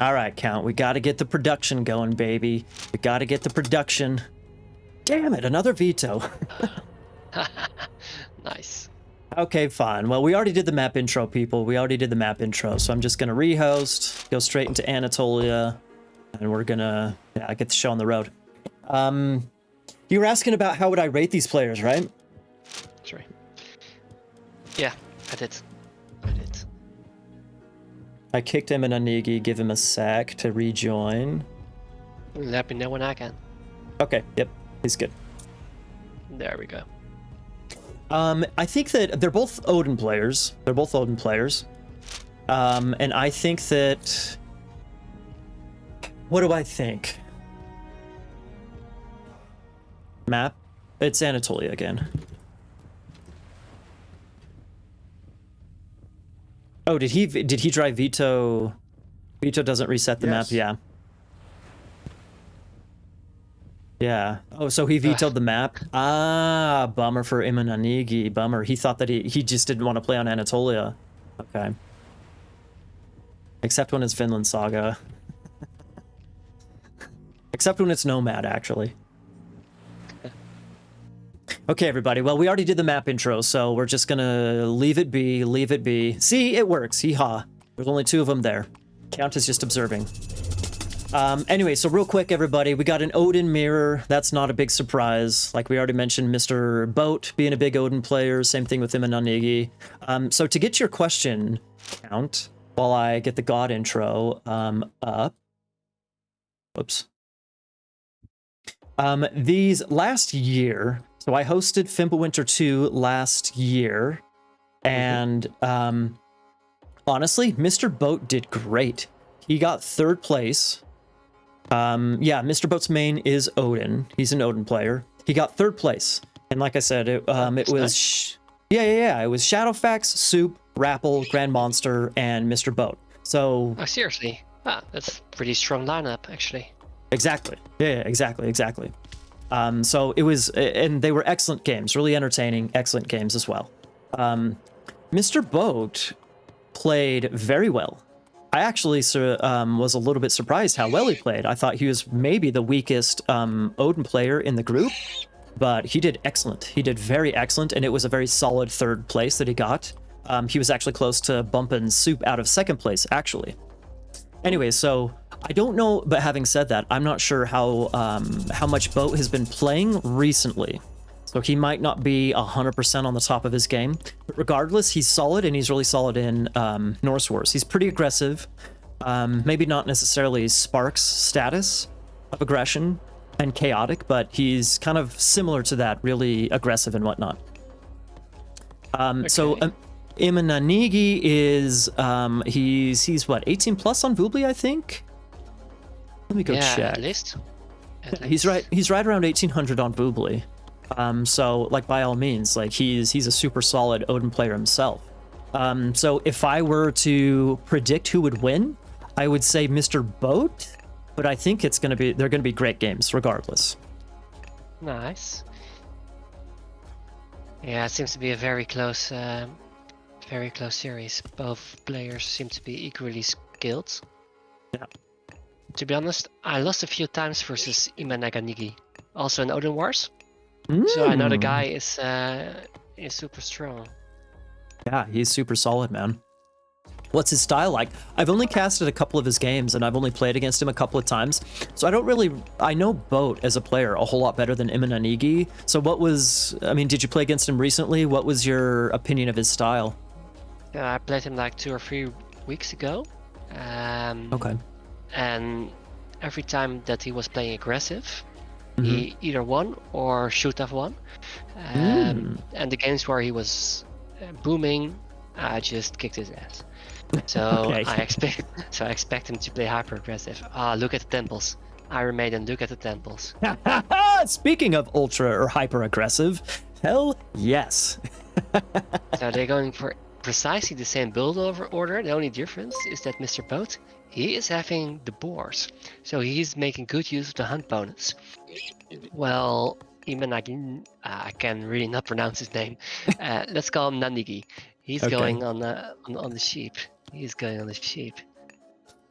All right, Count. We got to get the production going, baby. We got to get the production. Damn it, another veto. Nice. Okay, fine. Well, we already did the map intro, people. We already did the map intro, so I'm just going to rehost, go straight into Anatolia, and we're going to get the show on the road. You were asking about how would I rate these players, right? Sorry. Yeah, I did. I kicked him in Anigi, give him a sec to rejoin. Let me know when I can. Okay, yep, he's good. There we go. I think that they're both Odin players. And I think that... What do I think? Map? It's Anatolia again. Oh, did he drive veto? Veto doesn't reset the map, yeah. Yeah. Oh, so he vetoed the map? Ah, bummer for Imenanigi. Bummer. He thought that he just didn't want to play on Anatolia. Okay. Except when it's Finland Saga. Except when it's Nomad, actually. Okay, everybody. Well, we already did the map intro, so we're just gonna leave it be. See, it works. Hee-haw. There's only 2 of them there. Count is just observing. Anyway, so real quick, everybody, we got an Odin mirror. That's not a big surprise. Like we already mentioned, Mr. Boat being a big Odin player. Same thing with him and Imenanigi. So to get your question, Count, while I get the God intro up. Whoops. These last year, so I hosted Fimbulwinter 2 last year, and honestly, Mr. Boat did great. He got 3rd place. Yeah, Mr. Boat's main is Odin. He's an Odin player. He got 3rd place, and like I said, it was nice. It was Shadowfax, Soup, Rapple, Grand Monster, and Mr. Boat. So seriously, that's a pretty strong lineup, actually. Exactly. Yeah, exactly. So it was, and they were excellent games, really entertaining, excellent games as well. Mr. Boat played very well. I actually was a little bit surprised how well he played. I thought he was maybe the weakest Odin player in the group, but he did excellent. He did very excellent, and it was a very solid 3rd place that he got. He was actually close to bumping Soup out of 2nd place, actually. Anyway, so I don't know, but having said that, I'm not sure how much Boat has been playing recently. So he might not be 100% on the top of his game. But regardless, he's solid, and he's really solid in Norse Wars. He's pretty aggressive. Maybe not necessarily Spark's status of aggression and chaotic, but he's kind of similar to that, really aggressive and whatnot. Okay. So Imenanigi is he's what, 18 plus on Vubli, I think. Let me go check. At least. He's right around 1800 on Vubli. So like by all means, like he's a super solid Odin player himself. So if I were to predict who would win, I would say Mr. Boat, but I think they're gonna be great games regardless. Nice. Yeah, it seems to be a very close series. Both players seem to be equally skilled. Yeah. To be honest, I lost a few times versus Imenanigi, also in Odin Wars. So I know the guy is super strong. Yeah, he's super solid, man. What's his style like? I've only casted a couple of his games, and I've only played against him a couple of times, so I know Boat as a player a whole lot better than Imenanigi. So did you play against him recently? What was your opinion of his style? Yeah, I played him like 2 or 3 weeks ago. Okay. And every time that he was playing aggressive, he either won or should have won. And the games where he was booming, I just kicked his ass. So Okay. I expect him to play hyper aggressive. Look at the temples. Iron Maiden, look at the temples. Speaking of ultra or hyper aggressive, hell yes. So they're going for precisely the same build order. The only difference is that Mr. Boat, he is having the boars, so he's making good use of the hunt bonus. Well, Imenanigi, I can really not pronounce his name. Let's call him Nanigi. He's going on the sheep. He's going on the sheep.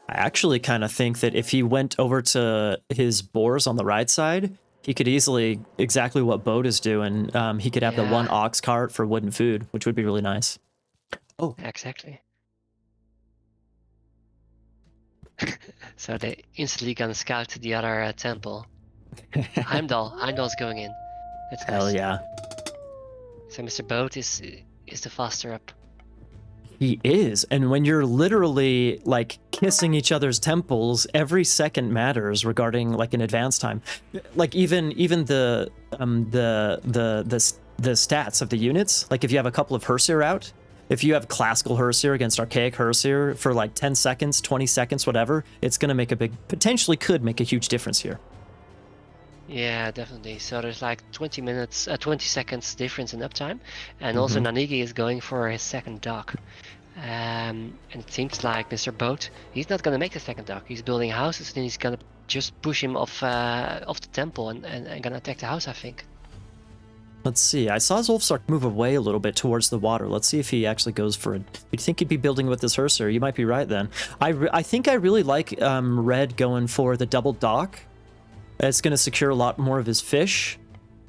I actually kind of think that if he went over to his boars on the right side, he could easily, exactly what Boat is doing, he could have the one Yeah. ox cart for wooden food, which would be really nice. Oh, Exactly. So they instantly gonna scout to the other temple. Heimdall's going in. That's hell nice. yeah. So Mr. Boat is the faster up. He is. And when you're literally like kissing each other's temples, every second matters regarding like an advance time. Like even the stats of the units, like if you have a couple of Herseer out, if you have classical Herseer against archaic Herseer for like 10 seconds, 20 seconds, whatever, it's going to make potentially could make a huge difference here. Yeah, definitely. So there's like 20 seconds difference in uptime, and also Nanigi is going for his second dock. And it seems like Mr. Boat, he's not gonna make the second dock. He's building houses, and he's gonna just push him off the temple and gonna attack the house, I think. Let's see. I saw Zulfsark move away a little bit towards the water. Let's see if he actually goes for it. You'd think he'd be building with this Herser. You might be right then. I think I really like Red going for the double dock. It's going to secure a lot more of his fish.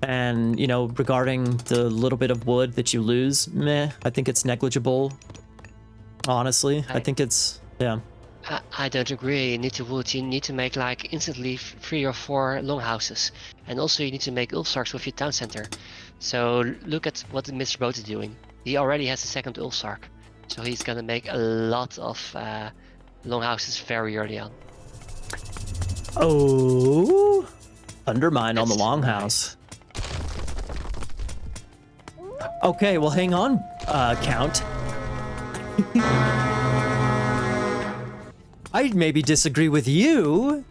And, you know, regarding the little bit of wood that you lose, meh, I think it's negligible. Honestly, I think it's, yeah. I don't agree. You need to make like instantly 3 or 4 longhouses. And also you need to make Ulfsarks with your town center. So look at what Mr. Boat is doing. He already has a second Ulfsark. So he's gonna make a lot of longhouses very early on. Oh, undermine on the longhouse. Okay, well, hang on, Count. I'd maybe disagree with you,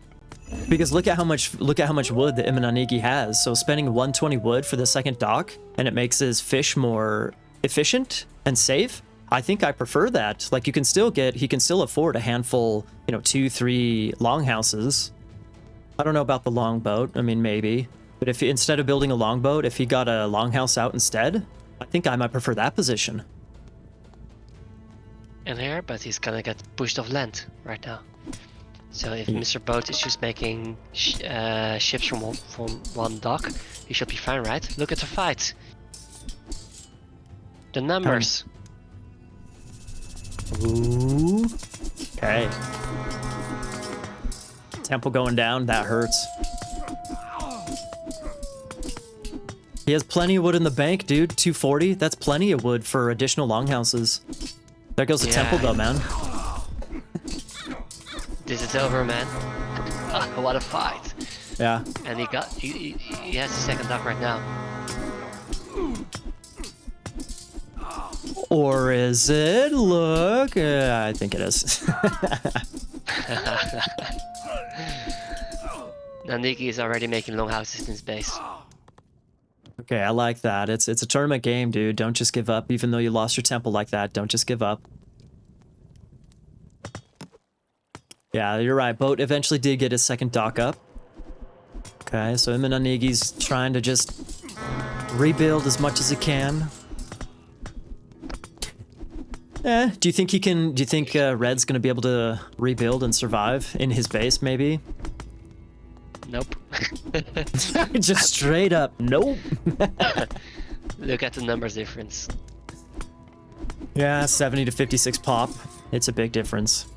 because look at how much wood the imenanigi has. So spending 120 wood for the second dock, and it makes his fish more efficient and safe. I think I prefer that. Like he can still afford a handful, 2, 3 longhouses. I don't know about the longboat. I mean, maybe. But if instead of building a longboat, if he got a longhouse out instead, I think I might prefer that position. In here, but he's gonna get pushed off land right now. So if Mr. Boat is just making ships from one dock, he should be fine, right? Look at the fight. The numbers. Ooh. Okay. Temple going down, that hurts. He has plenty of wood in the bank, dude. 240, that's plenty of wood for additional longhouses. There goes the temple though, man. This is over, man. What a fight. Yeah. And he has the second dock right now. Or is it? Look, I think it is. Nanigi is already making longhouses in his base. Okay, I like that. It's a tournament game, dude. Don't just give up. Even though you lost your temple like that, don't just give up. Yeah, you're right. Boat eventually did get his second dock up. Okay, so imenanigi's trying to just rebuild as much as he can. Do you think Red's gonna be able to rebuild and survive in his base, maybe? Nope. Just straight up, nope. Look at the numbers difference. Yeah, 70 to 56 pop. It's a big difference.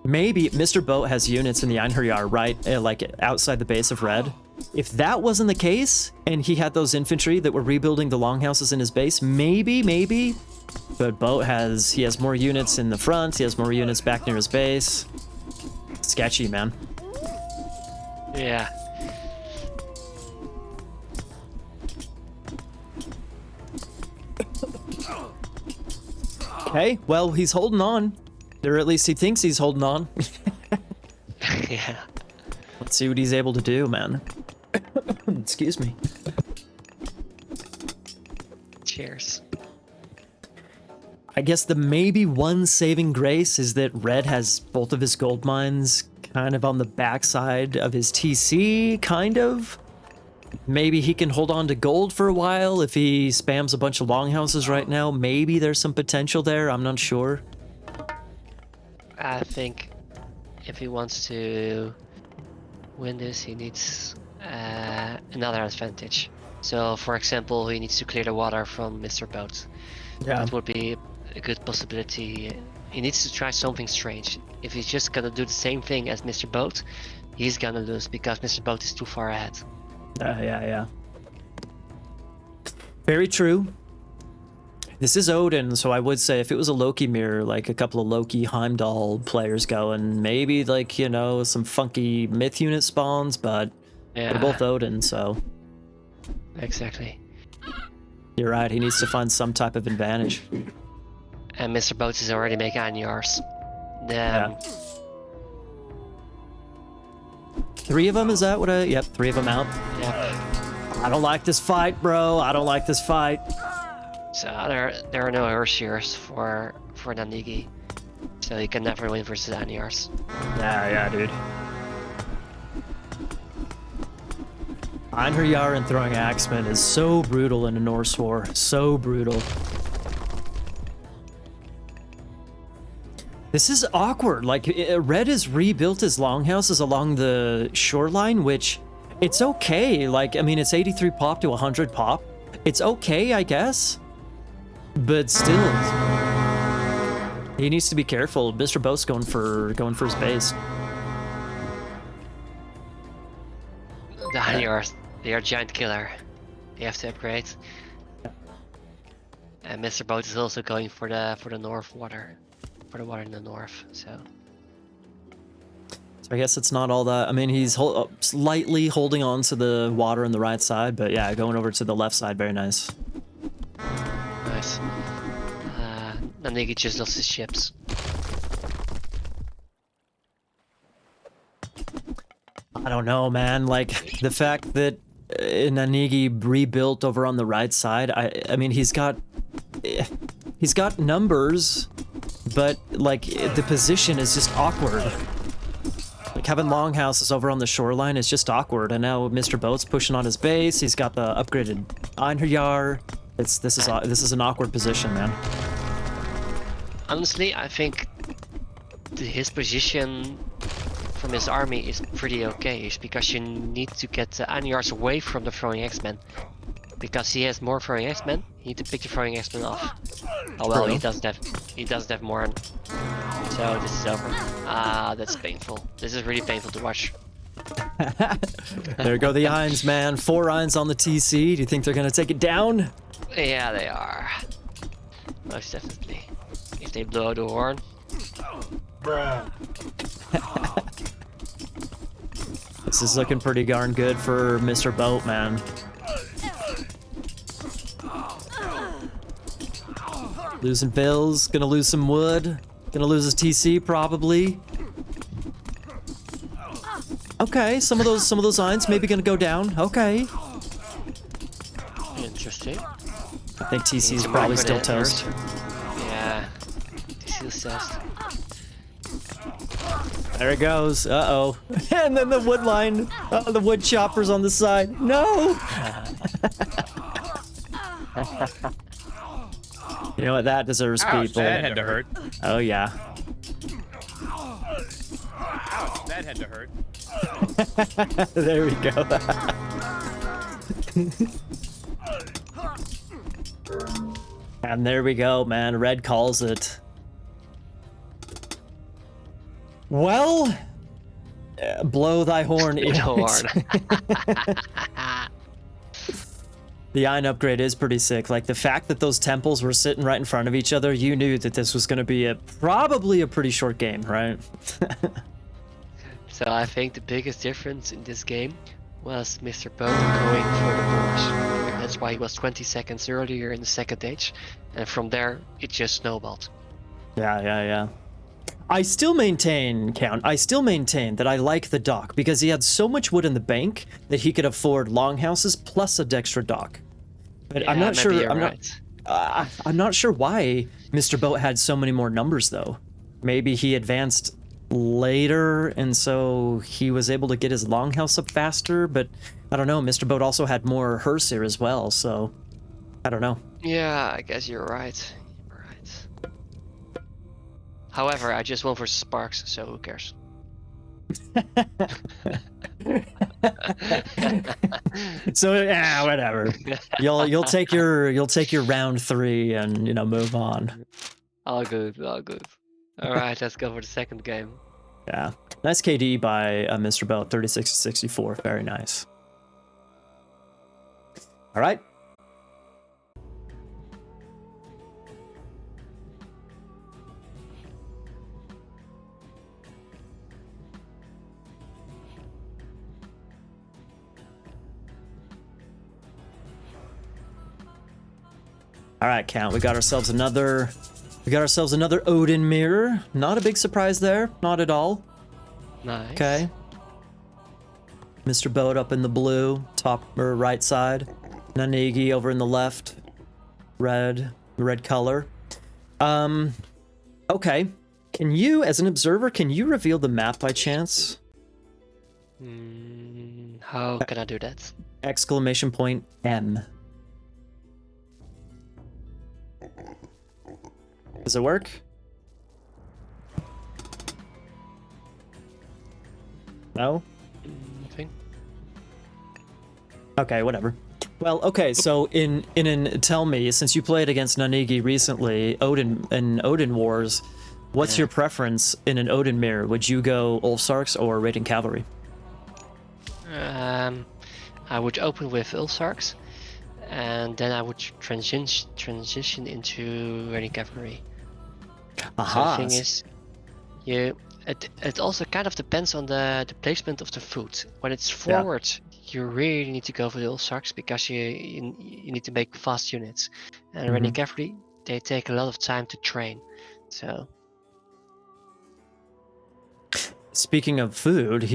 Maybe Mr. Boat has units in the Einherjar, right? Like outside the base of Red. If that wasn't the case, and he had those infantry that were rebuilding the longhouses in his base, maybe. But Boat he has more units in the front, he has more units back near his base. Sketchy, man. Yeah. Okay, well, he's holding on. Or at least he thinks he's holding on. Yeah. Let's see what he's able to do, man. Excuse me. Cheers. I guess the maybe one saving grace is that Red has both of his gold mines kind of on the backside of his TC, kind of. Maybe he can hold on to gold for a while if he spams a bunch of longhouses right now. Maybe there's some potential there, I'm not sure. I think if he wants to win this, he needs another advantage. So, for example, he needs to clear the water from Mr. Boat. Yeah. That would be a good possibility. He needs to try something strange. If he's just gonna do the same thing as Mr. Boat, he's gonna lose because Mr. Boat is too far ahead. Yeah. Very true. This is Odin, so I would say if it was a Loki mirror, like a couple of Loki Heimdall players going, maybe like, you know, some funky myth unit spawns, but they're both Odin, so. Exactly. You're right, he needs to find some type of advantage. And Mr. Boat is already making Anyars. Yeah. 3 of them, is that what I... Yep, 3 of them out. Yep. I don't like this fight, bro. I don't like this fight. So there are no Urshirs for Nanigi. So he can never win versus Anyars. Yeah, dude. Einherjar and throwing Axeman is so brutal in a Norse war. So brutal. This is awkward. Like, Red has rebuilt his longhouses along the shoreline, which it's okay. Like, I mean, it's 83 pop to 100 pop. It's okay, I guess. But still, he needs to be careful. Mr. Boat's going for his base. The Anyars, they are giant killer. You have to upgrade. And Mr. Boat is also going for the north water. For the water in the north, so I guess it's not all that. I mean, he's slightly holding on to the water on the right side, but yeah, going over to the left side, very nice. Nice. Nanigi just lost his ships. I don't know, man. Like, the fact that Nanigi rebuilt over on the right side, I mean, he's got numbers, but like the position is just awkward. Like having longhouses over on the shoreline is just awkward. And now Mr. Boat's pushing on his base. He's got the upgraded Einherjar. This is an awkward position, man. Honestly, I think his position from his army is pretty okay. It's because you need to get the Anyars away from the throwing X-Men. Because he has more throwing X-Men, you need to pick the throwing X-Men off. Oh well, he doesn't have more. So this is over. That's painful. This is really painful to watch. There go the Eins, man. 4 Eins on the TC. Do you think they're gonna take it down? Yeah, they are. Most definitely. If they blow the horn. Bruh. This is looking pretty darn good for Mr. Boat, man. Losing bills, gonna lose some wood, gonna lose his TC probably. Okay, some of those Eins maybe gonna go down. Okay. Interesting. I think TC is probably still toast. Yeah, TC is toast. There it goes. Uh-oh. And then the wood line. Oh, the wood chopper's on the side. No! You know what? That deserves Ouch, people. that had to hurt. Oh, yeah. Ouch, that had to hurt. There we go. And there we go, man. Red calls it. Well, blow thy horn. Blow horn. The Ein upgrade is pretty sick. Like, the fact that those temples were sitting right in front of each other, you knew that this was going to be probably a pretty short game, right? So I think the biggest difference in this game was Mr. Boat going for the boars. That's why he was 20 seconds earlier in the second age. And from there, it just snowballed. Yeah. I still maintain, Count, that I like the dock because he had so much wood in the bank that he could afford longhouses plus a Dextra dock. But Yeah, I'm not sure. you're I'm right. I'm not sure why Mr. Boat had so many more numbers though. Maybe he advanced later and so he was able to get his longhouse up faster. But I don't know. Mr. Boat also had more Hersir as well, so I don't know. Yeah, I guess you're right. However, I just won for Sparks, so who cares? So yeah, whatever. You'll take your round 3 and move on. All good, all good. All right, let's go for the second game. Yeah, nice KD by Mr. Boat, 36-64. Very nice. All right. All right, Count. We got ourselves another Odin mirror. Not a big surprise there. Not at all. Nice. Okay. Mr. Boat up in the blue, top or right side. Nanigi over in the left. Red color. Okay. Can you, as an observer, can you reveal the map by chance? How can I do that? Exclamation point M. Does it work? No? Nothing. Okay, whatever. Well, okay, so tell me, since you played against Nanigi recently, Odin Wars, what's your preference in an Odin mirror? Would you go Ulfsarks or Raiding Cavalry? I would open with Ulfsarks, and then I would transition into Raiding Cavalry. Aha. So the thing is, it also kind of depends on the placement of the foot. When it's forward, you really need to go for the Ulfsarks because you need to make fast units. And Raiding Cavalry, they take a lot of time to train. So. Speaking of food,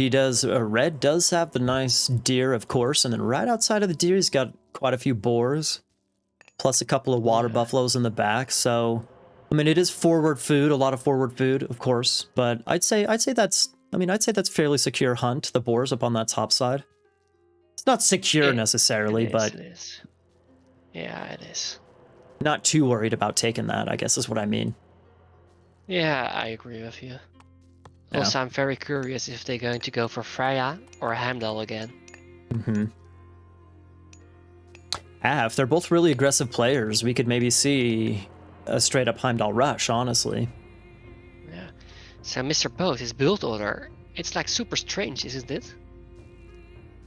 Red does have the nice deer, of course, and then right outside of the deer, he's got quite a few boars, plus a couple of water buffaloes in the back. So, I mean, it is forward food, a lot of forward food, of course, but I'd say that's fairly secure hunt. The boars up on that top side. It's not secure necessarily, but it is. Yeah, it is. Not too worried about taking that, I guess is what I mean. Yeah, I agree with you. Also, I'm very curious if they're going to go for Freya or Heimdall again. If they're both really aggressive players, we could maybe see a straight-up Heimdall rush, honestly. Yeah. So Mr. Boat, his build order, it's like super strange, isn't it?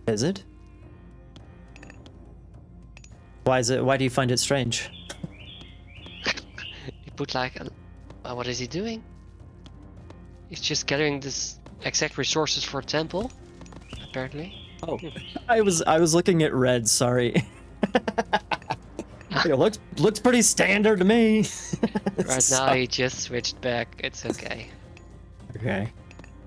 Is it? Why do you find it strange? He put like, what is he doing? He's just gathering this exact resources for a temple, apparently. Oh, I was looking at Red. Sorry. It looks pretty standard to me. Right now he just switched back. It's okay. Okay,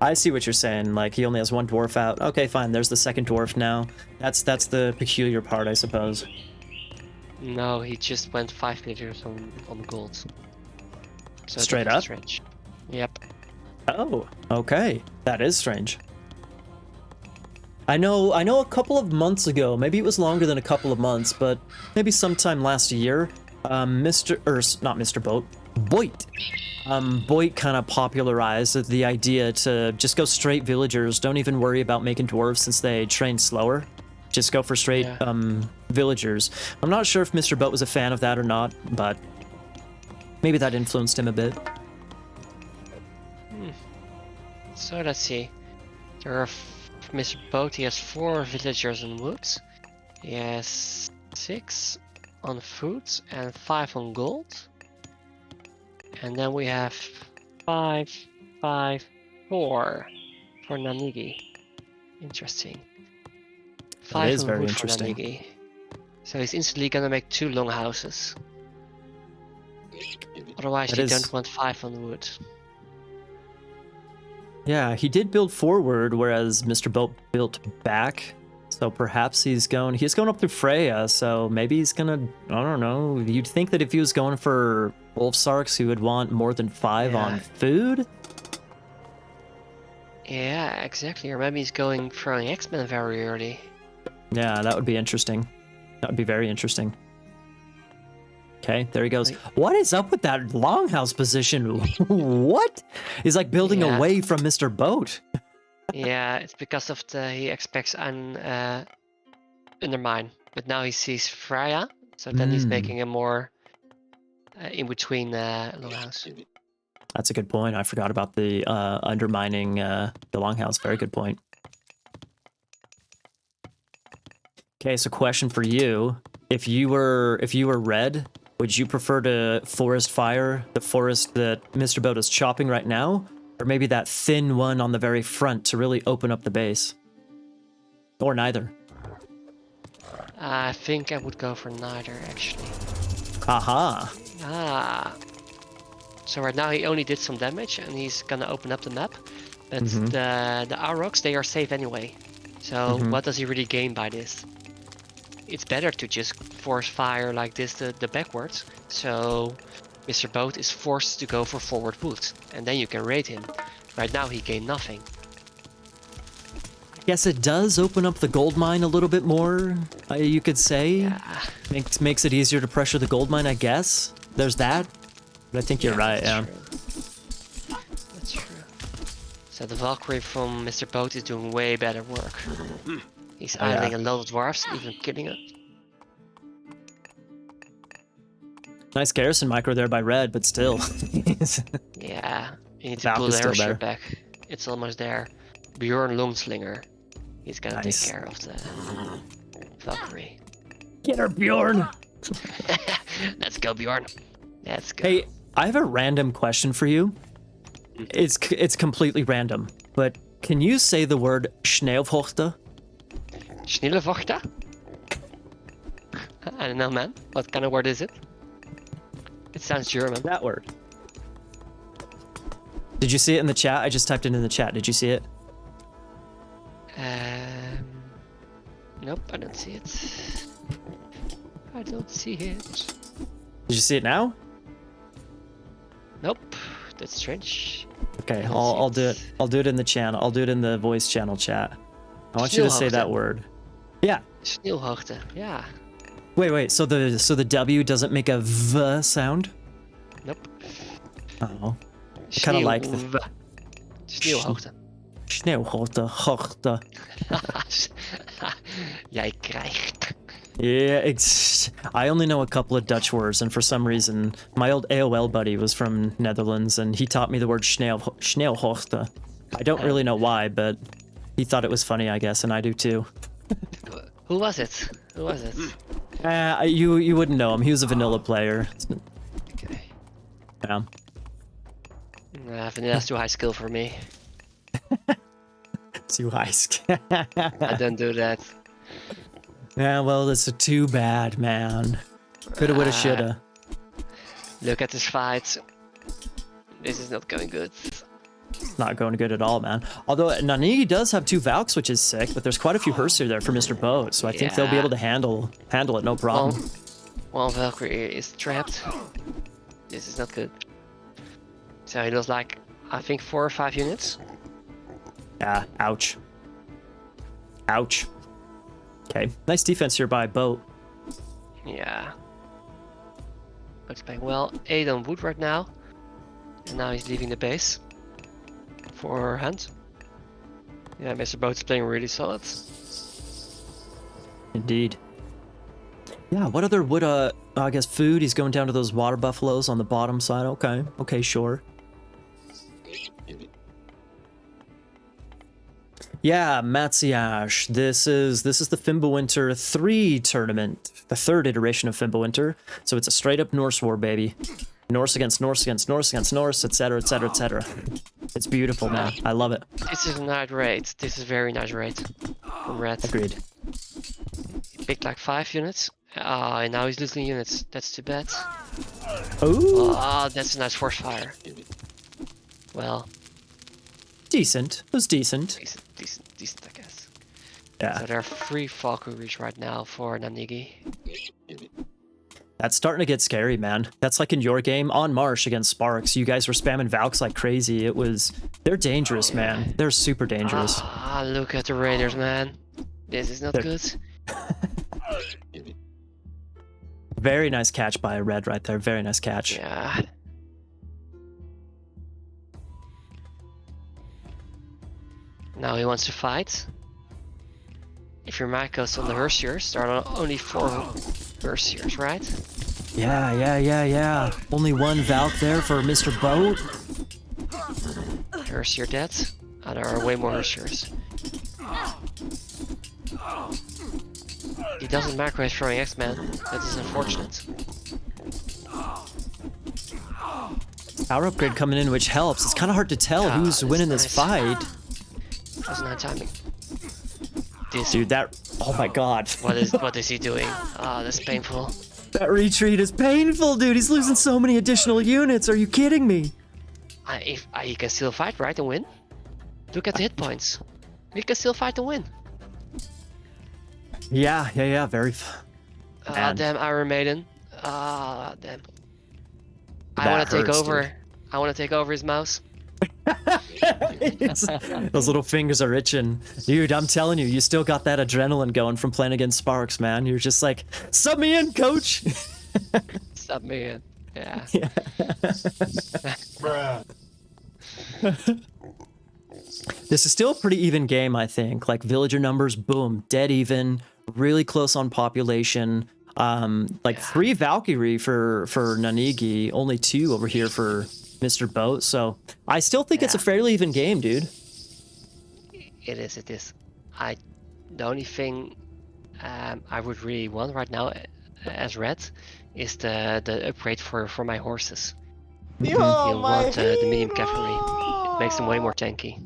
I see what you're saying. Like he only has one dwarf out. Okay, fine. There's the second dwarf now. That's the peculiar part, I suppose. No, he just went 5 meters on gold. So straight up. Strange. Yep. Oh, okay. That is strange. I know a couple of months ago, maybe it was longer than a couple of months, but maybe sometime last year, not Mr. Boat, Boit kind of popularized the idea to just go straight villagers, don't even worry about making dwarves since they train slower. Just go for straight villagers. I'm not sure if Mr. Boat was a fan of that or not, but maybe that influenced him a bit. So let's see. There are Mr. Boat, he has 4 villagers on woods. He has 6 on food and 5 on gold. And then we have 5, 4 for Nanigi. Interesting. 5 is on very wood interesting. for Nanigi. So he's instantly gonna make 2 long houses. Otherwise you don't want 5 on wood. Yeah, he did build forward, whereas Mr. Boat built back. So perhaps he's going up through Freya, so maybe he's gonna, I don't know. You'd think that if he was going for Ulfsarks, he would want more than 5 on food? Yeah, exactly. Or maybe he's throwing X-Men very early. Yeah, that would be interesting. That would be very interesting. Okay, there he goes. What is up with that longhouse position? What? He's like building away from Mr. Boat. Yeah, it's because of he expects an undermine, but now he sees Freya, so then he's making a more in between longhouse. That's a good point. I forgot about the undermining the longhouse. Very good point. Okay, so question for you: if you were red, would you prefer to forest fire the forest that Mr. Boat is chopping right now, or maybe that thin one on the very front to really open up the base, or neither? I think I would go for neither, actually. Aha! So right now he only did some damage, and he's gonna open up the map. But the Aurochs, they are safe anyway. So what does he really gain by this? It's better to just force fire like this the backwards. So Mr. Boat is forced to go for forward boot, and then you can raid him. Right now he gained nothing. Yes, it does open up the gold mine a little bit more, you could say. Yeah. Makes it easier to pressure the gold mine, I guess. There's that. But I think you're right, yeah. True. That's true. So the Valkyrie from Mr. Boat is doing way better work. He's idling a lot of dwarfs, even killing it. Nice garrison micro there by red, but still. Yeah, you need to Valk pull is the still airship better. back. It's almost there. Bjorn Longslinger. He's gonna Nice. take care of the Valkyrie. Get her, Bjorn! Let's go, Bjorn. Let's go. Hey, I have a random question for you. It's completely random, but can you say the word Sneeuwhoogte? Schnillevochte? I don't know, man. What kind of word is it? It sounds German. That word. Did you see it in the chat? I just typed it in the chat. Did you see it? Nope, I don't see it. I don't see it. Did you see it now? Nope, that's strange. Okay, I don't I'll see do it. I'll do it in the channel. I'll do it in the voice channel chat. I want you to say that word. Yeah. Sneeuwhoogte, yeah. Wait. So the W doesn't make a V sound? Nope. Oh. Kind of like the Sneeuwhoogte. Sneeuwhoogte, hoogte. Jij krijgt. Yeah, I only know a couple of Dutch words, and for some reason, my old AOL buddy was from Netherlands, and he taught me the word sneeuwhoogte. I don't really know why, but he thought it was funny, I guess, and I do too. Who was it? Who was it? You wouldn't know him. He was a vanilla player. Okay. Yeah. Vanilla's too high skill for me. Too high. I don't do that. Yeah, well, that's too bad, man. Coulda, woulda, shoulda. Look at this fight. This is not going good. It's not going good at all, man. Although Nanigi does have 2 Valks, which is sick, but there's quite a few Herster there for Mr. Boat, so I think they'll be able to handle it, no problem. One Valkyrie is trapped. This is not good. So he lost like, I think 4 or 5 units. Yeah, ouch. Ouch. Okay, nice defense here by Boat. Yeah. Looks playing well. 8 on wood right now. And now he's leaving the base. For hand. Yeah, Mr. Boat's playing really solid. Indeed. Yeah, what other would I guess food? He's going down to those water buffaloes on the bottom side. Okay, sure. Yeah, Matsiash. This is the Fimbulwinter 3 tournament, the 3rd iteration of Fimbulwinter. So it's a straight up Norse war, baby. Norse against Norse against Norse against Norse, etc., etc., etc. It's beautiful, man. I love it. This is a nice raid. This is very nice raid from Red. Agreed. He picked like 5 units. And now he's losing units. That's too bad. Ooh, That's a nice force fire. Well, decent. It was decent. decent, I guess. Yeah. So there are 3 Valkyries right now for Nanigi. That's starting to get scary, man. That's like in your game on Marsh against Sparks. You guys were spamming Valks like crazy. They're dangerous, man. They're super dangerous. Look at the Raiders, man. This is not good. Very nice catch by a red right there. Very nice catch. Yeah. Now he wants to fight. If your mic goes on the Hersiers, there are only 4 Hersiers, right? Yeah. Only one Valk there for Mr. Boat. Hersier dead. There are way more Hersiers. He doesn't macro his throwing X-Men. That is unfortunate. Power upgrade coming in, which helps. It's kind of hard to tell who's winning this fight. That's not timing. This, Dude, that... Oh my god. what is he doing? That's painful. That retreat is painful, dude. He's losing so many additional units. Are you kidding me? He can still fight, right, and win? Look at the hit points. He can still fight and win. Yeah. Very... Damn, Iron Maiden. Damn. I That want to take hurts, over. dude. I want to take over his mouse. Those little fingers are itching. Dude, I'm telling you, you still got that adrenaline going from playing against Sparks, man. You're just like, sub me in, coach. Sub me in. Yeah. This is still a pretty even game, I think. Like, villager numbers, boom, dead even, really close on population. 3 Valkyrie for Nanigi, only 2 over here for Mr. Boat. So I still think it's a fairly even game, dude. It is. The only thing I would really want right now as red is the upgrade for my horses. You want the medium cavalry. It makes them way more tanky.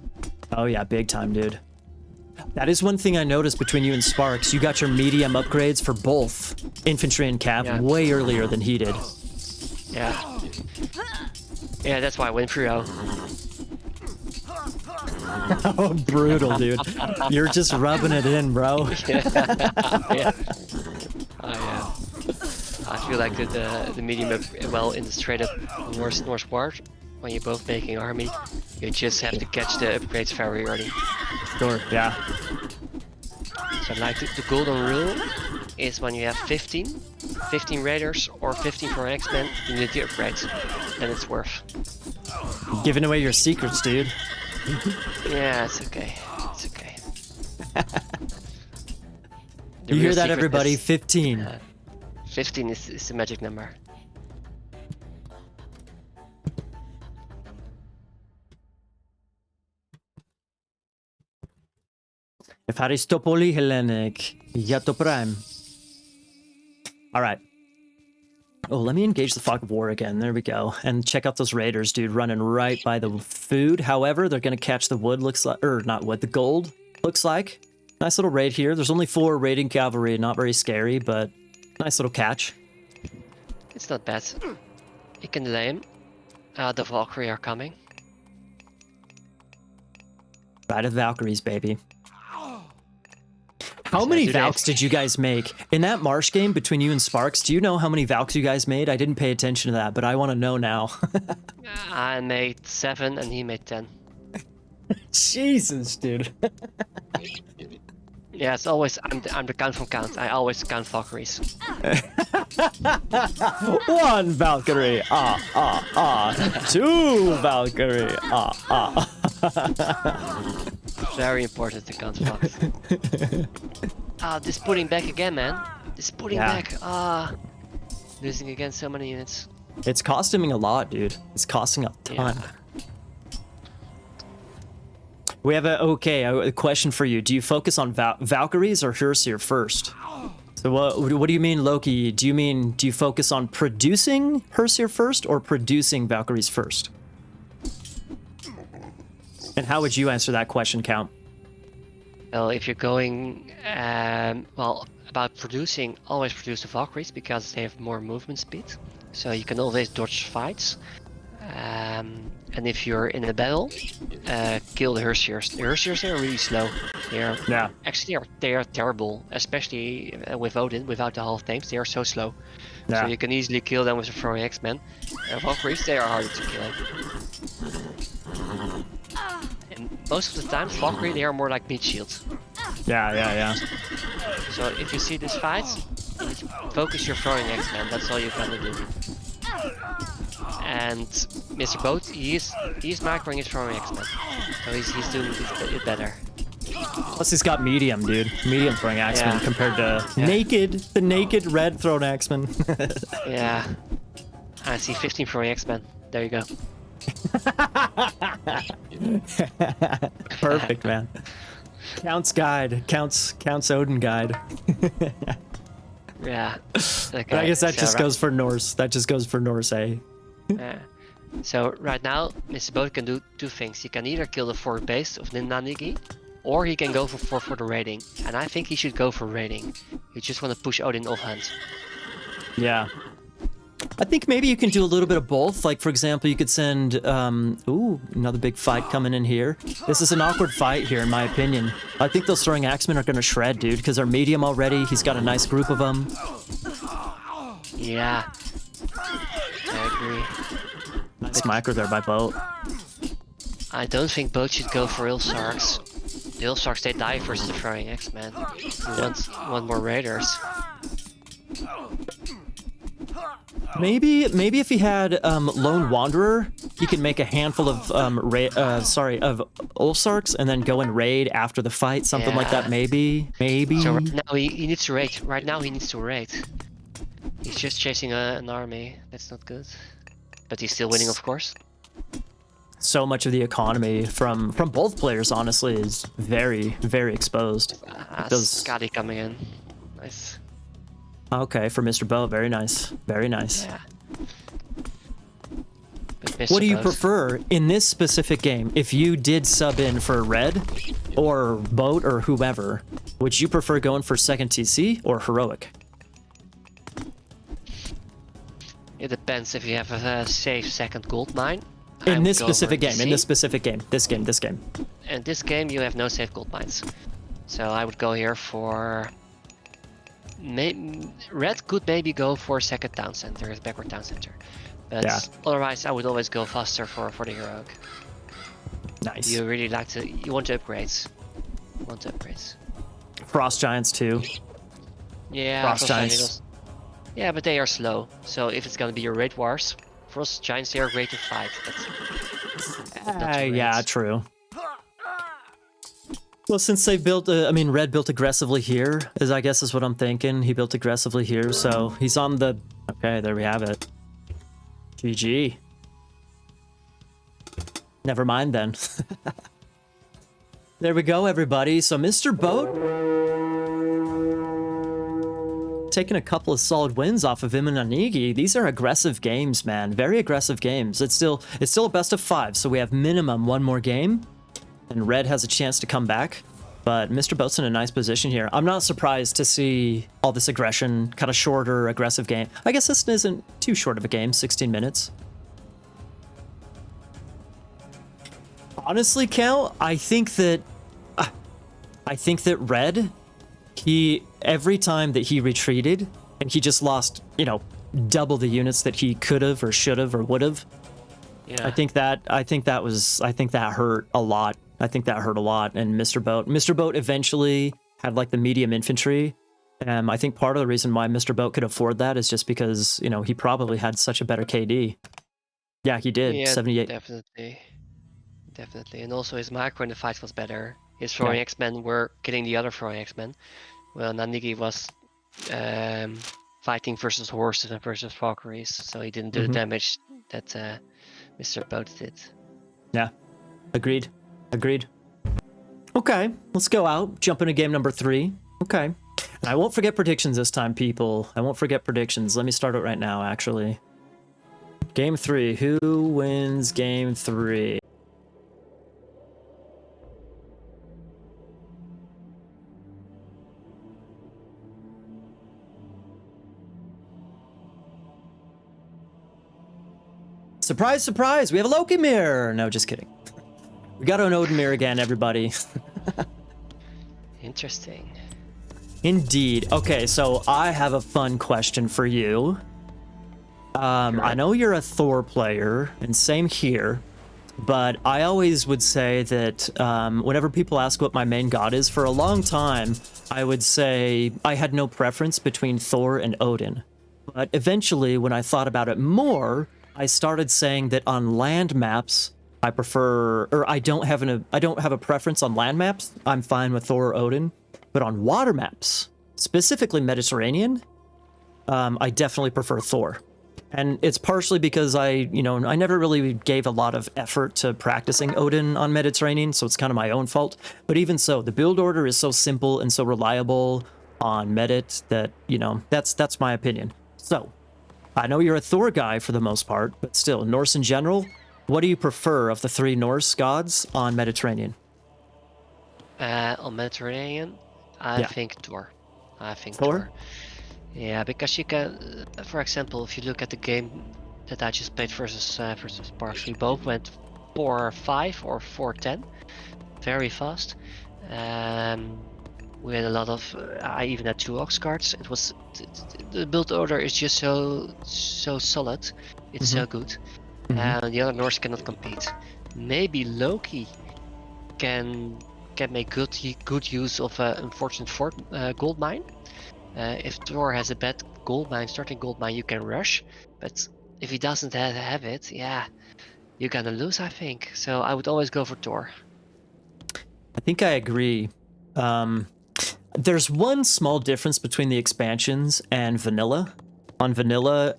Oh yeah, big time, dude. That is one thing I noticed between you and Sparks. You got your medium upgrades for both infantry and cav way earlier than he did. Yeah. Yeah, that's why I went 3-0. Oh, brutal, dude. You're just rubbing it in, bro. Yeah. I feel like the medium up, well, in the straight up northward, when you're both making army, you just have to catch the upgrades very early. Sure, yeah. So like the golden rule is when you have 15 raiders or 15 for an X-Men, you need the upgrades. Then it's worth. Giving away your secrets, dude. Yeah, it's okay. It's okay. You hear that, everybody? 15. 15 is the magic number. Evaristopoli Hellenic. Yato Prime. Alright. Oh, let me engage the Fog of War again. There we go. And check out those raiders, dude, running right by the food. However, they're going to catch the wood, looks like. Or, not wood, the gold, looks like. Nice little raid here. There's only 4 raiding cavalry. Not very scary, but nice little catch. It's not bad. You can delay him. The Valkyrie are coming. Ride of Valkyries, baby. How many Valks did you guys make? In that Marsh game between you and Sparks, do you know how many Valks you guys made? I didn't pay attention to that, but I want to know now. I made 7 and he made 10. Jesus, dude. Yeah, it's always, I'm the CountVonCount. I always count Valkyries. 1 Valkyrie, 2 Valkyrie, Very important to count Valkyries. This putting back again, man. This putting back. Losing again so many units. It's costing me a lot, dude. It's costing a ton. Yeah. We have a question for you. Do you focus on Valkyries or Hersier first? So what do you mean, Loki? Do you focus on producing Hersier first or producing Valkyries first? And how would you answer that question, Count? Well, if you're going, about producing, always produce the Valkyries because they have more movement speed. So you can always dodge fights. And if you're in a battle, kill the Hersiers. The Hersiers are really slow. They are terrible, especially with Odin, without the half names. They are so slow. So you can easily kill them with a throwing X-Men. Valkyries, they are harder to kill. And most of the time, Valkyrie, they are more like meat shields. Yeah. So if you see this fight, focus your throwing X-Men. That's all you gotta do. And Mr. Boat, he's microing his throwing X-Men. So he's doing it better. Plus he's got medium, dude. Medium throwing axeman Yeah. compared to Yeah. the naked red thrown axeman. Yeah. I see 15 throwing X-Men. There you go. Perfect, man. Count's guide. Count's Odin guide. Yeah. Okay, But I guess that so just goes for Norse. That just goes for Norse, eh? Yeah. So right now, Mr. Boat can do two things. He can either kill the forward base of Imenanigi, or he can go for the raiding. And I think he should go for raiding. You just want to push Odin off hand. Yeah. I think maybe you can do a little bit of both. Like, for example, you could send... ooh, another big fight coming in here. This is an awkward fight here, in my opinion. I think those throwing axemen are going to shred, dude, because they're medium already. He's got a nice group of them. Yeah. I agree. Nice micro there by Boat. I don't think Boat should go for Ilsarks. The Ilsarks, they die versus the throwing X-Men. He want more raiders. Maybe if he had Lone Wanderer, he could make a handful of Ulfsarks and then go and raid after the fight, something like that. Maybe. So right now he needs to raid. Right now he needs to raid. He's just chasing an army. That's not good. But he's still winning, of course. So much of the economy from both players, honestly, is very, very exposed. Skadi coming in. Nice. Okay, for Mr. Boat, very nice, very nice. Yeah. What do you prefer in this specific game? If you did sub in for Red or Boat or whoever, would you prefer going for second TC or Heroic? It depends if you have a safe second gold mine. In this specific game, this game. In this game, you have no safe gold mines. So I would go here for... Red could maybe go for second town center, backward town center. But otherwise, I would always go faster for the heroic. Nice. You really like to... You want to upgrade. Frost Giants too. Yeah, Frost Giants. Eagles. Yeah, but they are slow. So if it's gonna be your raid wars, Frost Giants, they are great to fight. Yeah, true. Well, since they built, Red built aggressively here, I guess is what I'm thinking. He built aggressively here, so he's on the... Okay, there we have it. GG. Never mind then. There we go, everybody. So Mr. Boat taking a couple of solid wins off of imenanigi. These are aggressive games, man. Very aggressive games. It's still a best of 5, so we have minimum one more game. And Red has a chance to come back, but Mr. Boat's in a nice position here. I'm not surprised to see all this aggression, kind of shorter, aggressive game. I guess this isn't too short of a game, 16 minutes. Honestly, Cal, I think that Red, every time that he retreated and he just lost, double the units that he could have or should have or would have. Yeah. I think that hurt a lot. And Mr. Boat eventually had like the medium infantry. I think part of the reason why Mr. Boat could afford that is just because, he probably had such a better KD. Yeah, he did. Yeah, 78. Definitely. And also his micro in the fight was better. His throwing X-Men were killing the other throwing X-Men. Well, Nanigi was fighting versus horses and versus Valkyries, so he didn't do the damage that Mr. Boat did. Yeah, agreed. Okay, let's go out. Jump into game number 3. Okay. And I won't forget predictions this time, people. I won't forget predictions. Let me start it right now, actually. Game 3. Who wins game 3? Surprise, surprise, we have a Loki mirror. No, just kidding. We got an Odin mirror again, everybody. Interesting. Indeed. Okay, so I have a fun question for you. I know you're a Thor player, and same here, but I always would say that whenever people ask what my main god is, for a long time, I would say I had no preference between Thor and Odin. But eventually, when I thought about it more, I started saying that on land maps, I prefer, or I don't have a preference on land maps. I'm fine with Thor or Odin, but on water maps, specifically Mediterranean, I definitely prefer Thor. And it's partially because I never really gave a lot of effort to practicing Odin on Mediterranean, so it's kind of my own fault. But even so, the build order is so simple and so reliable on Medit that, that's my opinion. So, I know you're a Thor guy for the most part, but still, Norse in general, what do you prefer of the 3 Norse gods on Mediterranean? On Mediterranean, I Yeah. think Thor. I think Thor? Thor. Yeah, because you can, for example, if you look at the game that I just played versus Sparks, we both went 4-5 or 4-10, very fast. We had a lot of. I even had 2 Ox cards. It was the build order is just so solid. It's so good. And the other Norse cannot compete. Maybe Loki can make good use of an unfortunate gold mine. If Thor has a bad starting gold mine, you can rush. But if he doesn't have it, yeah, you're gonna lose, I think. So I would always go for Thor. I think I agree. There's one small difference between the expansions and vanilla. On vanilla,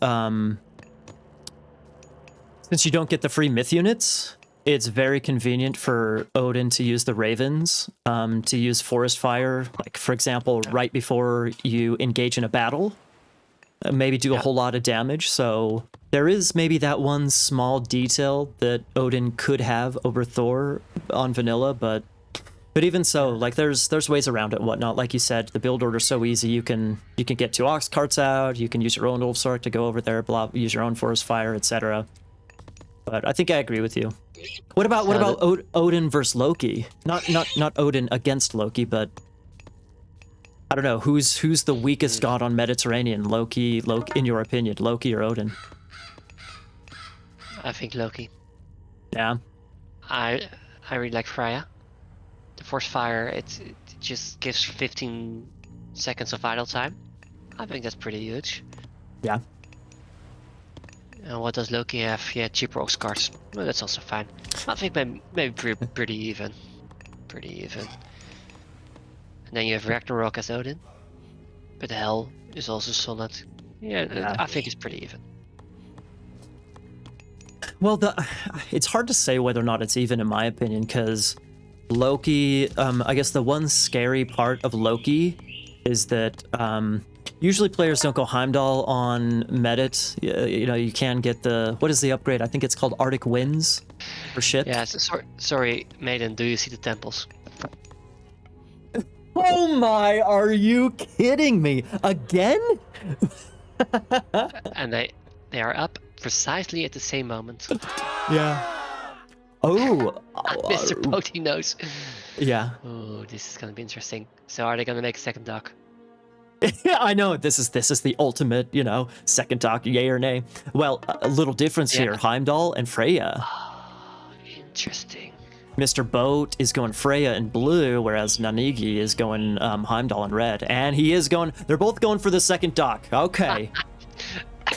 since you don't get the free myth units, it's very convenient for Odin to use the ravens, to use forest fire, like for example, right before you engage in a battle, maybe do a whole lot of damage. So there is maybe that one small detail that Odin could have over Thor on vanilla, but even so, like there's ways around it and whatnot. Like you said, the build order's so easy. You can get 2 ox carts out. You can use your own Ulfsark to go over there. Use your own forest fire, etc. But I think I agree with you. What about Odin versus Loki? Not Odin against Loki, but I don't know who's the weakest god on Mediterranean. Loki, in your opinion, Loki or Odin? I think Loki. Yeah. I really like Freya. The force fire, it just gives 15 seconds of idle time. I think that's pretty huge. Yeah. And what does Loki have? Yeah, cheaper Ox cards. Well, that's also fine. I think maybe pretty even. Pretty even. And then you have Ragnarok as Odin. But Hell is also solid. Yeah, I think it's pretty even. Well, it's hard to say whether or not it's even, in my opinion, because Loki, I guess the one scary part of Loki is that usually players don't go Heimdall on Medit. You can get what is the upgrade? I think it's called Arctic Winds for ship. Yeah, sorry, Maiden, do you see the temples? Oh my, are you kidding me? Again? And they are up precisely at the same moment. Yeah. Oh. Mr. Poti knows. Yeah. Oh, this is gonna be interesting. So are they gonna make a second dock? I know this is the ultimate, second dock, yay or nay. Well, a little difference here: Heimdall and Freya. Oh, interesting. Mr. Boat is going Freya in blue, whereas Nanigi is going Heimdall in red, and they're both going for the second dock. Okay.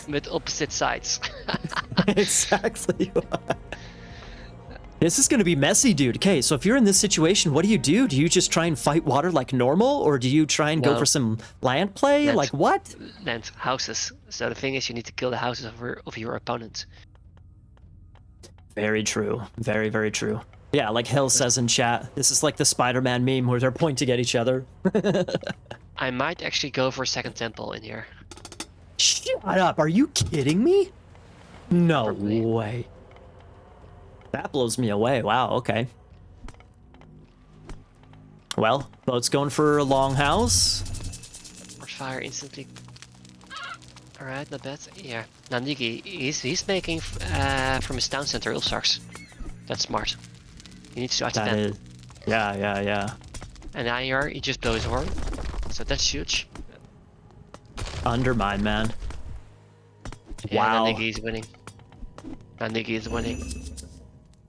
With opposite sides. Exactly. This is going to be messy, dude. Okay, so if you're in this situation, what do? Do you just try and fight water like normal, or do you try and go for some land play? Like what? Land, houses. So the thing is, you need to kill the houses of your opponent. Very true. Very, very true. Yeah, like Hill says in chat, this is like the Spider-Man meme where they're pointing at each other. I might actually go for a second temple in here. Shut up. Are you kidding me? No Probably. way. That blows me away. Wow, okay. Well, Boat's going for a longhouse. Force fire instantly. Alright, not bad. Yeah. Nanigi, he's making from his town center Ulfsarks. That's smart. He needs to That is. Yeah. And IR, he just blows his horn. So that's huge. Undermine, man. Yeah, Wow. Nanigi is winning. Nanigi is winning.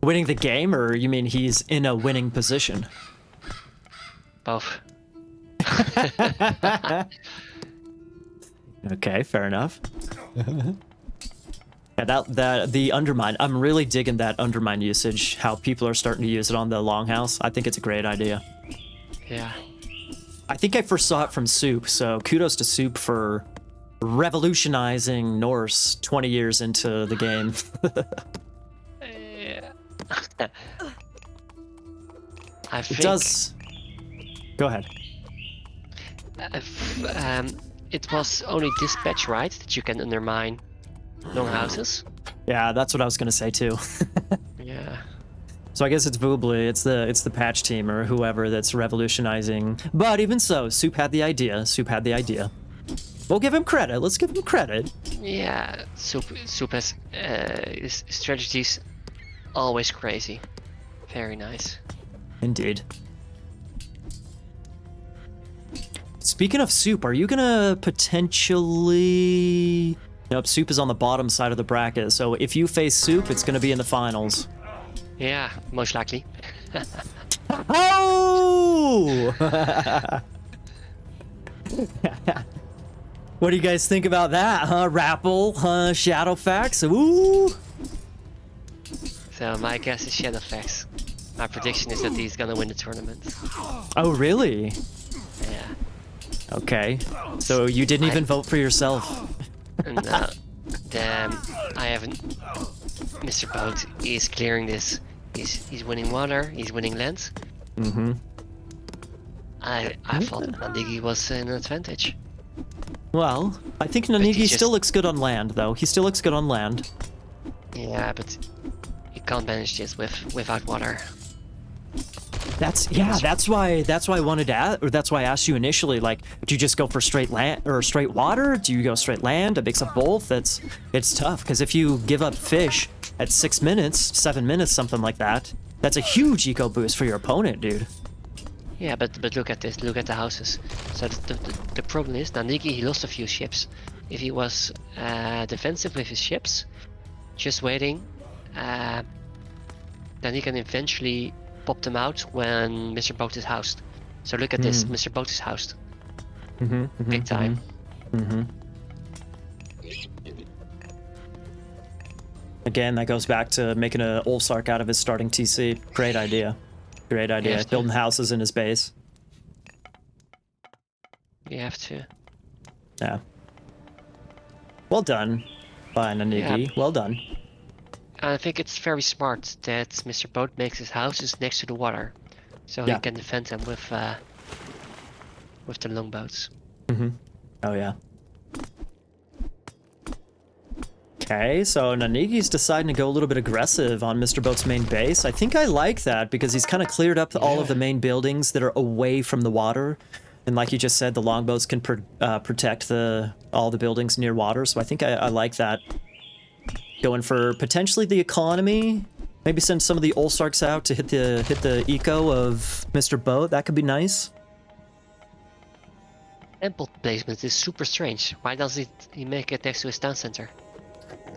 Winning the game, or you mean he's in a winning position? Both. Okay, fair enough. Yeah, the undermine. I'm really digging that undermine usage. How people are starting to use it on the longhouse. I think it's a great idea. Yeah. I think I first saw it from Soup, so kudos to Soup for revolutionizing Norse 20 years into the game. Yeah. I It think does. Go ahead. it was only dispatch, right? That you can undermine longhouses. Yeah, that's what I was gonna say too. Yeah. So I guess it's Voobly, it's the patch team or whoever that's revolutionizing. But even so, Soup had the idea. Soup had the idea. We'll give him credit. Let's give him credit. Yeah. Soup has his strategies always crazy. Very nice. Indeed. Speaking of Soup, are you gonna potentially... Nope, Soup is on the bottom side of the bracket, so if you face Soup, it's gonna be in the finals. Yeah, most likely. Oh! What do you guys think about that, huh? Rapple, Shadowfax? Ooh! So my guess is Shadowfax. My prediction is that he's gonna win the tournament. Oh, really? Yeah. Okay. So you didn't even vote for yourself. And damn, I haven't. Mr. Boat is clearing this. He's winning water. He's winning land. Mm-hmm. I thought imenanigi was an advantage. Well, I think Nanigi still looks good on land, though. He still looks good on land. Yeah, but you can't manage this without water. That's why I wanted to ask, or that's why I asked you initially, like, do you just go for straight land or straight water? Do you go straight land? A mix of both? It's tough, because if you give up fish at 6 minutes, 7 minutes, something like that, that's a huge eco boost for your opponent, dude. Yeah, but look at this. Look at the houses. So the problem is, imenanigi, he lost a few ships. If he was defensive with his ships, just waiting, then he can eventually pop them out when Mr. Boat is housed. So look at this. Mr. Boat is housed. Big time. Again, that goes back to making an Olsark out of his starting TC. Great idea. Great idea. Building houses in his base. You have to. Yeah. Well done, imenanigi. Yeah. Well done. I think it's very smart that Mr. Boat makes his houses next to the water, so he can defend them with the longboats. Oh yeah. Okay, so imenanigi's deciding to go a little bit aggressive on Mr. Boat's main base. I think I like that because he's kind of cleared up all of the main buildings that are away from the water. And like you just said, the longboats can protect all the buildings near water. So I think I like that. Going for potentially the economy. Maybe send some of the Olsarks out to hit the eco of Mr. Boat. That could be nice. Temple placement is super strange. Why doesn't he make it next to his town center?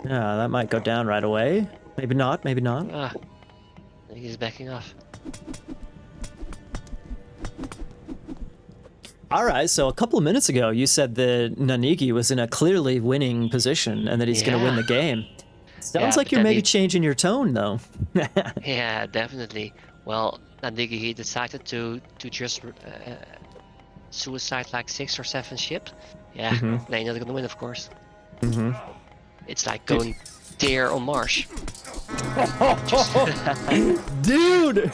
Yeah, that might go down right away. Maybe not, maybe not. Ah, he's backing off. Alright, so a couple of minutes ago, you said that imenanigi was in a clearly winning position and that he's going to win the game. Sounds like you're maybe changing your tone, though. Yeah, definitely. Well, imenanigi, he decided to just suicide like 6 or 7 ships. Yeah, they're not gonna win, of course. It's like going there on Mars. Dude!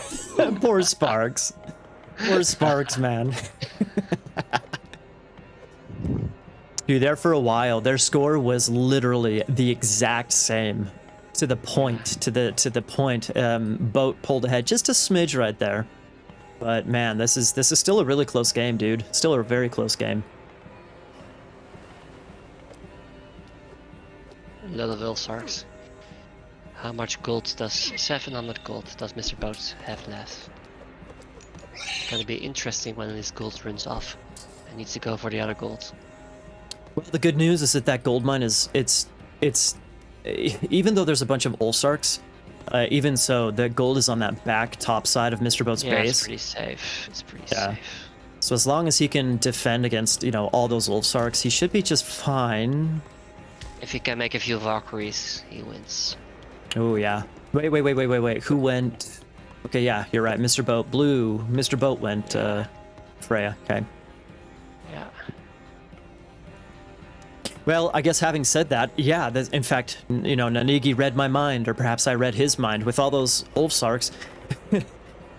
Poor Sparks. Poor Sparks, man. Dude, there for a while, their score was literally the exact same. To the point, Boat pulled ahead just a smidge right there. But man, this is still a really close game, dude. Still a very close game. A lot of Ulsarks. How much gold does 700 gold does Mr. Boat have left? It's gonna be interesting when his gold runs off. He needs to go for the other gold. Well, the good news is that gold mine is it's even though there's a bunch of Ulsarks, even so, the gold is on that back top side of Mr. Boat's base. It's pretty safe. It's pretty safe. So as long as he can defend against, all those Ulsarks, he should be just fine. If he can make a few Valkyries, he wins. Oh yeah. Wait. Who went? Okay, yeah, you're right. Mr. Boat blue. Mr. Boat went Freya. Okay. Yeah. Well, I guess having said that, yeah, in fact, you know, Nanigi read my mind, or perhaps I read his mind with all those Ulfsarks.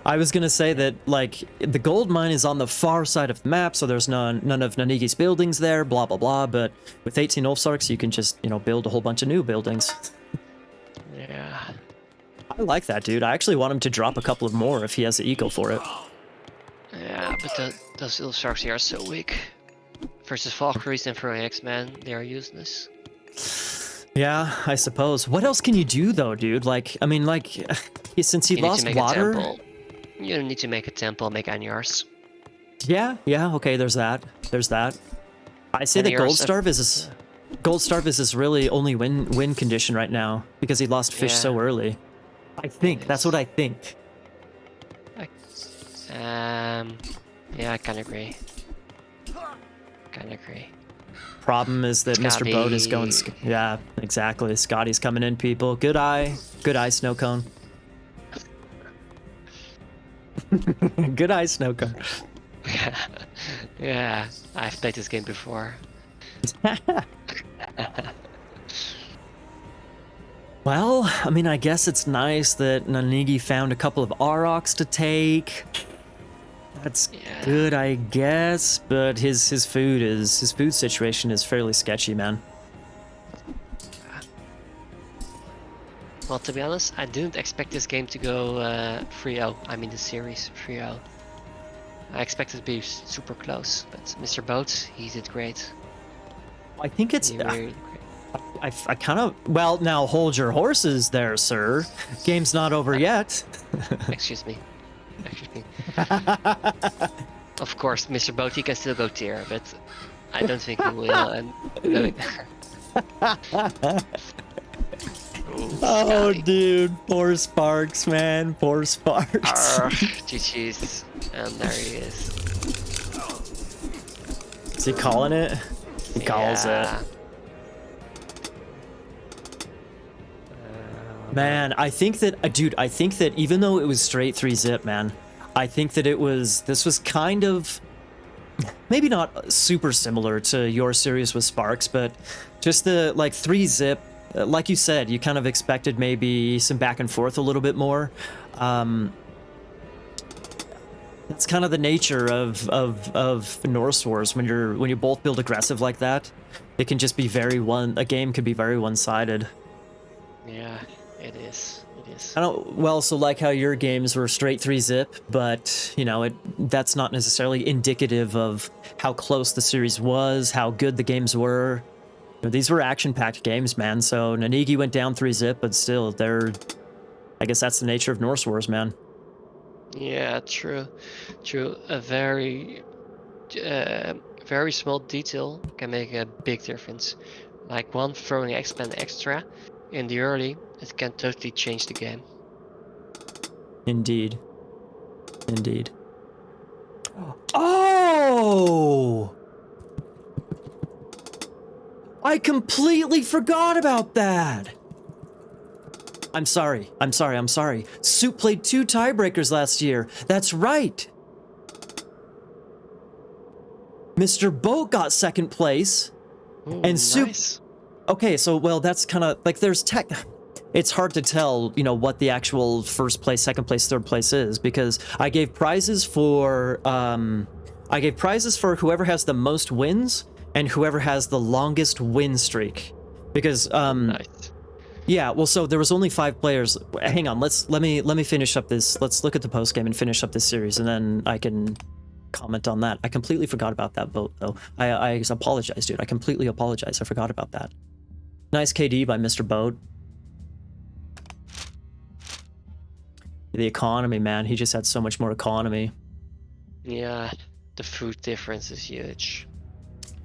I was gonna say that, like, the gold mine is on the far side of the map, so there's none of Nanigi's buildings there, blah, blah, blah, but with 18 Ulfsarks, you can just, you know, build a whole bunch of new buildings. Yeah. I like that, dude. I actually want him to drop a couple of more if he has the eco for it. Yeah, but those Ulfsarks here are so weak. Versus Valkyries and for X-Men, they are useless. Yeah, I suppose. What else can you do, though, dude? Like, I mean, like, since he lost water... You need to make a temple, make Anyars. Yeah, okay, there's that. I say that Gold Starve is his really only win condition right now, because he lost fish so early. I think, that's what I think. Yeah, I kinda agree. Problem is that Scotty. Mr. Boat is going... Yeah, exactly. Scotty's coming in, people. Good eye, snow cone. Good eye, snow cone. Yeah, I've played this game before. Well, I mean, I guess it's nice that Nanigi found a couple of Aurochs to take. That's good, I guess, but his food situation is fairly sketchy, man. Well, to be honest, I didn't expect this game to go 3-0. I mean the series 3-0. I expected it to be super close, but Mr. Boat, he did great. I think it's... I kind of... Well, now hold your horses there, sir. Game's not over yet. Excuse me. Of course, Mr. Boat, he can still go tier, but I don't think he will. And oh, dude, poor Sparks, man, poor Sparks. GG's, and there he is. Is he calling it? He calls it. Man, I think that, dude, I think that even though it was straight 3-zip, man, I think that this was kind of, maybe not super similar to your series with Sparks, but just the, like, 3-zip, like you said, you kind of expected maybe some back and forth a little bit more. That's kind of the nature of Norse Wars when you both build aggressive like that. It can just be a game could be very one-sided. Yeah. It is. Well, so like how your games were straight 3-zip, but, you know, that's not necessarily indicative of how close the series was, how good the games were. You know, these were action-packed games, man, so Nanigi went down 3-zip, but still, I guess that's the nature of Norse Wars, man. Yeah, true. A very small detail can make a big difference. Like one throwing X-Men extra in the early, it can totally change the game. Indeed. Oh! I completely forgot about that! I'm sorry. Soup played 2 tiebreakers last year. That's right! Mr. Boat got second place, and Soup... Nice. Okay, so, well, that's kind of, like, there's it's hard to tell, you know, what the actual first place, second place, third place is, because I gave prizes for whoever has the most wins and whoever has the longest win streak. Because, Nice. yeah, well, so there was only 5 players. Hang on, let me finish up this. Let's look at the post game and finish up this series, and then I can comment on that. I completely forgot about that boat, though. I apologize, dude. I completely apologize. I forgot about that. Nice KD by Mr. Boat. The economy, man. He just had so much more economy. Yeah, the food difference is huge.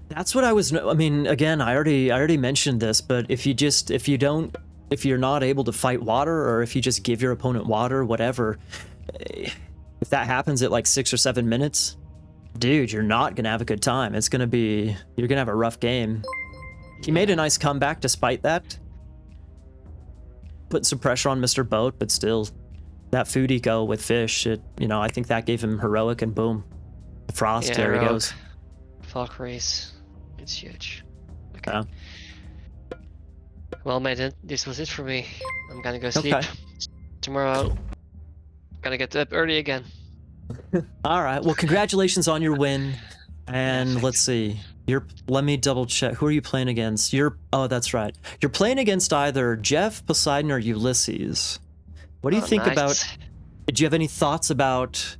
That's what I mean, again, I already mentioned this, but if you're not able to fight water, or if you just give your opponent water, whatever, if that happens at like 6 or 7 minutes, dude, you're not gonna have a good time. You're gonna have a rough game. He made a nice comeback despite that. Putting some pressure on Mr. Boat, but still, that food eco with fish, I think that gave him heroic, and boom. Frost, Yeah, there he heroic. goes. Valkyries. It's huge. Okay. Yeah. Well, mate, this was it for me. I'm gonna go sleep. Okay. Tomorrow, gonna get up early again. All right. Well, congratulations on your win. And thanks. let's see. Let me double check. Who are you playing against? Oh, that's right. You're playing against either Jeff, Poseidon, or Ulysses. What do you think nice. about? Do you have any thoughts about?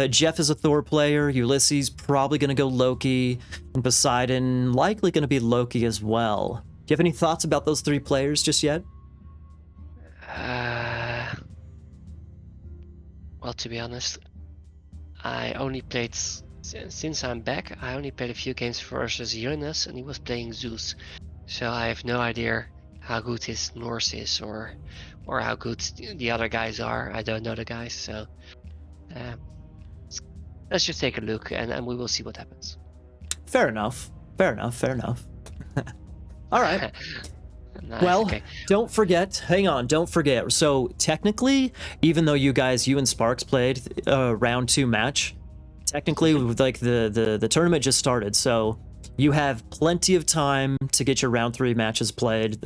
Jeff is a Thor player. Ulysses probably going to go Loki, and Poseidon likely going to be Loki as well. Do you have any thoughts about those three players just yet? Well, to be honest, I only played since I'm back. I only played a few games versus Uranus, and he was playing Zeus. So I have no idea how good his Norse is, or how good the other guys are. I don't know the guys, so let's just take a look, and we will see what happens. Fair enough. Fair enough. Fair enough. All right. Nice, Well, okay. don't forget. Hang on, don't forget. So technically, even though you and Sparks played a round 2 match, technically, like the tournament just started. So you have plenty of time to get your round 3 matches played.